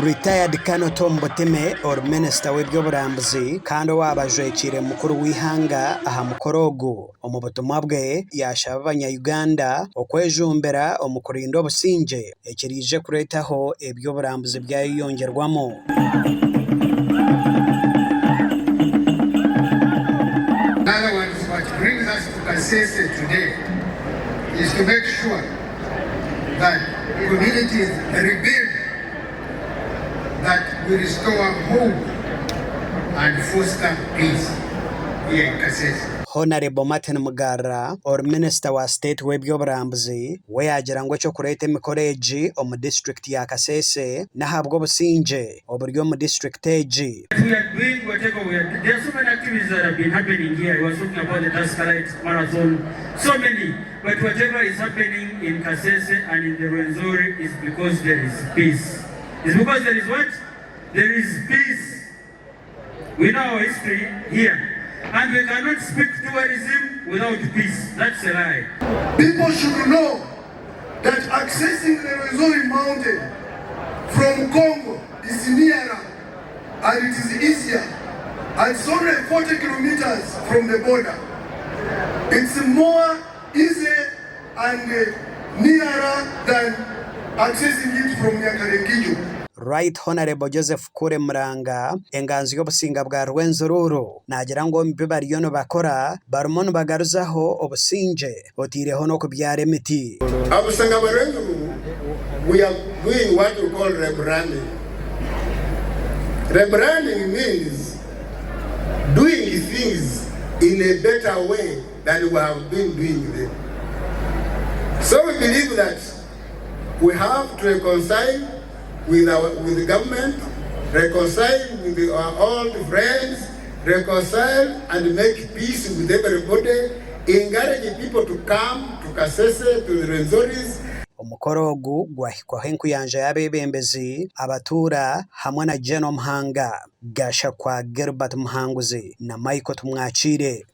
Retired Kano Tom Boteme or Minister w'ebyoburambuzi kandi wabajwekire mukuru w'ihanga aha mukoro ogu omu butumwa bwe yashaba abanya-Uganda okwejumbira omu kurinda obusingye ekirije kureetaho ebyoburambuzi byayongerwamu. In other words, what brings us to Kasese today is to make sure that communities rebuild, that we restore hope and foster peace here in Kasese. Honorable Martin Mbarara or Minister wa State w'ebyoburambuzi we yagira ngo cyo kureeta emikoreegi omu district ya Kasese nahabwa obusingye oburi omu district egi. We are doing whatever we are doing. There are so many activities that have been happening here. I was talking about the Taskalite Marathon, so many. But whatever is happening in Kasese and in the Rwenzori is because there is peace. It's because there is what? There is peace. We know our history here. And we cannot speak tourism without peace. That's a lie. People should know that accessing the Rwenzori mountain from Congo is nearer and it is easier. And it's only 40 kilometers from the border. It's more easy and nearer than accessing it from Nyakarengijo. Right Honorable Joseph Kure Muranga enganzi y'obusinga bwa Rwenzururu nagira ngo mbi bariyo no bakora barumo bagaruzaho obusingye otireho no kubyara emiti. Abusanga barenzuru, we are doing what we call rebranding. Rebranding means doing things in a better way than we have been doing them. So we believe that we have to reconcile with the government, reconcile with our old friends, reconcile and make peace with everybody, encourage people to come to Kasese, to the Rwenzoris. Omukoro ogu gwahikwaho enkuyanja y'abebembezi abatura hamwe na General Muhanga gasha kwa Gilbert Muhanguzi na Michael Tumwakire.